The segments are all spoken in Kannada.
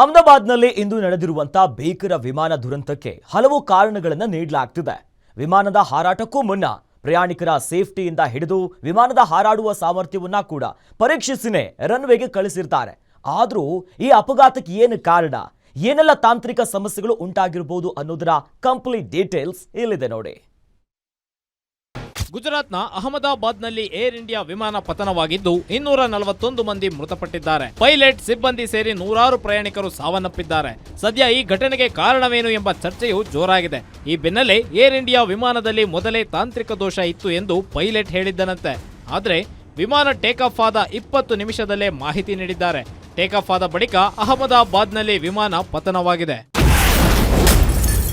ಅಹಮದಾಬಾದ್ನಲ್ಲಿ ಇಂದು ನಡೆದಿರುವಂತಹ ಭೀಕರ ವಿಮಾನ ದುರಂತಕ್ಕೆ ಹಲವು ಕಾರಣಗಳನ್ನು ನೀಡಲಾಗ್ತಿದೆ. ವಿಮಾನದ ಹಾರಾಟಕ್ಕೂ ಮುನ್ನ ಪ್ರಯಾಣಿಕರ ಸೇಫ್ಟಿಯಿಂದ ಹಿಡಿದು ವಿಮಾನದ ಹಾರಾಡುವ ಸಾಮರ್ಥ್ಯವನ್ನ ಕೂಡ ಪರೀಕ್ಷಿಸಿನೇ ರನ್ವೇಗೆ ಕಳಿಸಿರ್ತಾರೆ. ಆದರೂ ಈ ಅಪಘಾತಕ್ಕೆ ಏನು ಕಾರಣ, ಏನೆಲ್ಲ ತಾಂತ್ರಿಕ ಸಮಸ್ಯೆಗಳು ಉಂಟಾಗಿರಬಹುದು ಅನ್ನೋದರ ಕಂಪ್ಲೀಟ್ ಡೀಟೇಲ್ಸ್ ಇಲ್ಲಿದೆ ನೋಡಿ. ಗುಜರಾತ್ನ ಅಹಮದಾಬಾದ್ನಲ್ಲಿ ಏರ್ ಇಂಡಿಯಾ ವಿಮಾನ ಪತನವಾಗಿದ್ದು 241 ಮಂದಿ ಮೃತಪಟ್ಟಿದ್ದಾರೆ. ಪೈಲಟ್, ಸಿಬ್ಬಂದಿ ಸೇರಿ ನೂರಾರು ಪ್ರಯಾಣಿಕರು ಸಾವನ್ನಪ್ಪಿದ್ದಾರೆ. ಸದ್ಯ ಈ ಘಟನೆಗೆ ಕಾರಣವೇನು ಎಂಬ ಚರ್ಚೆಯು ಜೋರಾಗಿದೆ. ಈ ಬೆನ್ನಲ್ಲೇ ಏರ್ ಇಂಡಿಯಾ ವಿಮಾನದಲ್ಲಿ ಮೊದಲೇ ತಾಂತ್ರಿಕ ದೋಷ ಇತ್ತು ಎಂದು ಪೈಲಟ್ ಹೇಳಿದ್ದನಂತೆ. ಆದರೆ ವಿಮಾನ ಟೇಕ್ ಆಫ್ ಆದ 20 ನಿಮಿಷದಲ್ಲೇ ಮಾಹಿತಿ ನೀಡಿದ್ದಾರೆ. ಟೇಕ್ ಆಫ್ ಆದ ಬಳಿಕ ಅಹಮದಾಬಾದ್ನಲ್ಲಿ ವಿಮಾನ ಪತನವಾಗಿದೆ.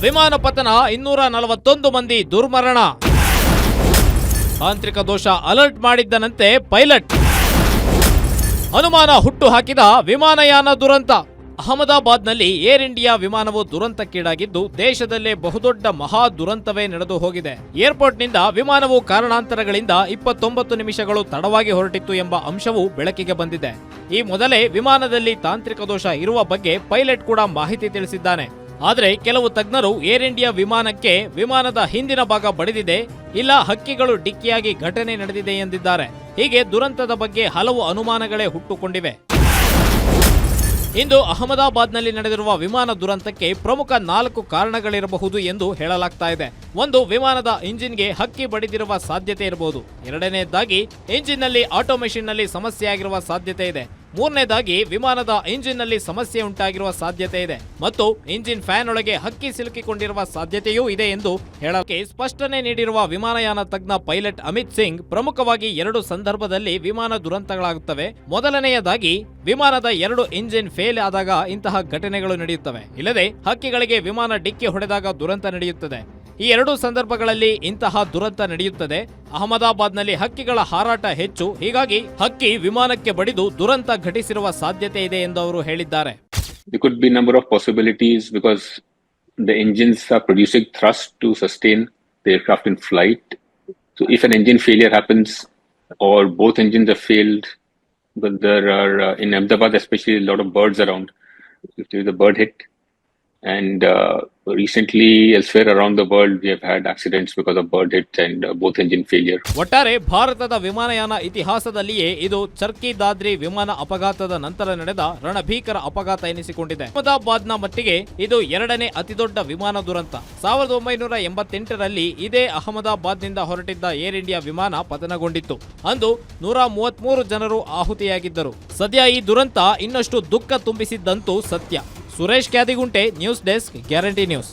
ವಿಮಾನ ಪತನ, 241 ಮಂದಿ ದುರ್ಮರಣ. ತಾಂತ್ರಿಕ ದೋಷ ಅಲರ್ಟ್ ಮಾಡಿದ್ದನಂತೆ ಪೈಲಟ್. ಅನುಮಾನ ಹುಟ್ಟು ಹಾಕಿದ ವಿಮಾನಯಾನ ದುರಂತ. ಅಹಮದಾಬಾದ್ನಲ್ಲಿ ಏರ್ ಇಂಡಿಯಾ ವಿಮಾನವು ದುರಂತಕ್ಕೀಡಾಗಿದ್ದು ದೇಶದಲ್ಲೇ ಬಹುದೊಡ್ಡ ಮಹಾ ದುರಂತವೇ ನಡೆದು ಹೋಗಿದೆ. ಏರ್ಪೋರ್ಟ್ನಿಂದ ವಿಮಾನವು ಕಾರಣಾಂತರಗಳಿಂದ 29 ನಿಮಿಷಗಳು ತಡವಾಗಿ ಹೊರಟಿತ್ತು ಎಂಬ ಅಂಶವು ಬೆಳಕಿಗೆ ಬಂದಿದೆ. ಈ ಮೊದಲೇ ವಿಮಾನದಲ್ಲಿ ತಾಂತ್ರಿಕ ದೋಷ ಇರುವ ಬಗ್ಗೆ ಪೈಲಟ್ ಕೂಡ ಮಾಹಿತಿ ತಿಳಿಸಿದ್ದಾನೆ. ಆದರೆ ಕೆಲವು ತಜ್ಞರು ಏರ್ ಇಂಡಿಯಾ ವಿಮಾನಕ್ಕೆ ವಿಮಾನದ ಹಿಂದಿನ ಭಾಗ ಬಡಿದಿದೆ, ಇಲ್ಲ ಹಕ್ಕಿಗಳು ಡಿಕ್ಕಿಯಾಗಿ ಘಟನೆ ನಡೆದಿದೆ ಎಂದಿದ್ದಾರೆ. ಹೀಗೆ ದುರಂತದ ಬಗ್ಗೆ ಹಲವು ಅನುಮಾನಗಳೇ ಹುಟ್ಟುಕೊಂಡಿವೆ. ಇಂದು ಅಹಮದಾಬಾದ್ನಲ್ಲಿ ನಡೆದಿರುವ ವಿಮಾನ ದುರಂತಕ್ಕೆ ಪ್ರಮುಖ 4 ಕಾರಣಗಳಿರಬಹುದು ಎಂದು ಹೇಳಲಾಗ್ತಾ ಇದೆ. ಒಂದು, ವಿಮಾನದ ಇಂಜಿನ್ಗೆ ಹಕ್ಕಿ ಬಡಿದಿರುವ ಸಾಧ್ಯತೆ ಇರಬಹುದು. ಎರಡನೇದಾಗಿ ಇಂಜಿನ್ನಲ್ಲಿ ಆಟೋಮೇಷನ್ನಲ್ಲಿ ಸಮಸ್ಯೆಯಾಗಿರುವ ಸಾಧ್ಯತೆ ಇದೆ. ಮೂರನೇದಾಗಿ ವಿಮಾನದ ಇಂಜಿನ್ನಲ್ಲಿ ಸಮಸ್ಯೆ ಉಂಟಾಗಿರುವ ಸಾಧ್ಯತೆ ಇದೆ ಮತ್ತು ಇಂಜಿನ್ ಫ್ಯಾನ್ ಒಳಗೆ ಹಕ್ಕಿ ಸಿಲುಕಿಕೊಂಡಿರುವ ಸಾಧ್ಯತೆಯೂ ಇದೆ ಎಂದು ಹೇಳಕ್ಕೆ ಸ್ಪಷ್ಟನೆ ನೀಡಿರುವ ವಿಮಾನಯಾನ ತಜ್ಞ ಪೈಲಟ್ ಅಮಿತ್ ಸಿಂಗ್, ಪ್ರಮುಖವಾಗಿ 2 ಸಂದರ್ಭದಲ್ಲಿ ವಿಮಾನ ದುರಂತಗಳಾಗುತ್ತವೆ. ಮೊದಲನೆಯದಾಗಿ ವಿಮಾನದ 2 ಇಂಜಿನ್ ಫೇಲ್ ಆದಾಗ ಇಂತಹ ಘಟನೆಗಳು ನಡೆಯುತ್ತವೆ. ಇಲ್ಲದೆ ಹಕ್ಕಿಗಳಿಗೆ ವಿಮಾನ ಡಿಕ್ಕಿ ಹೊಡೆದಾಗ ದುರಂತ ನಡೆಯುತ್ತದೆ. ಈ 2 ಸಂದರ್ಭಗಳಲ್ಲಿ ಇಂತಹ ದುರಂತ ನಡೆಯುತ್ತದೆ. ಅಹಮದಾಬಾದ್ನಲ್ಲಿ ಹಕ್ಕಿಗಳ ಹಾರಾಟ ಹೆಚ್ಚು, ಹೀಗಾಗಿ ಹಕ್ಕಿ ವಿಮಾನಕ್ಕೆ ಬಡಿದು ದುರಂತ ಘಟಿಸಿರುವ ಸಾಧ್ಯತೆ ಇದೆ ಎಂದು ಅವರು ಹೇಳಿದ್ದಾರೆ. There could be number of possibilities because the engines are producing thrust to sustain the aircraft in flight. So if an engine failure happens or both engines have failed, but there are in Ahmedabad especially a lot of birds around, if there is a bird hit, and recently elsewhere around the world we have had accidents because of bird hit and both engine failure. ಒಟ್ಟಾರೆ ಭಾರತದ ವಿಮಾನಯಾನ ಇತಿಹಾಸದಲ್ಲಿಯೇ ಇದು ಚರ್ಕಿ ದಾದ್ರಿ ವಿಮಾನ ಅಪಘಾತದ ನಂತರ ನಡೆದ ರಣಭೀಕರ ಅಪಘಾತ ಎನಿಸಿಕೊಂಡಿದೆ. ಅಹಮದಾಬಾದ್ನ ಮಟ್ಟಿಗೆ ಇದು 2ನೇ ಅತಿದೊಡ್ಡ ವಿಮಾನ ದುರಂತ. 1988ರಲ್ಲಿ ಇದೇ ಅಹಮದಾಬಾದ್ನಿಂದ ಹೊರಟಿದ್ದ ಏರ್ ಇಂಡಿಯಾ ವಿಮಾನ ಪತನಗೊಂಡಿತ್ತು. ಅಂದು 133 ಜನರು ಆಹುತಿಯಾಗಿದ್ದರು. ಸದ್ಯ ಈ ದುರಂತ ಇನ್ನಷ್ಟು ದುಃಖ ತುಂಬಿಸಿದ್ದಂತೂ ಸತ್ಯ. Suresh Kyadigunte, news desk, guarantee news.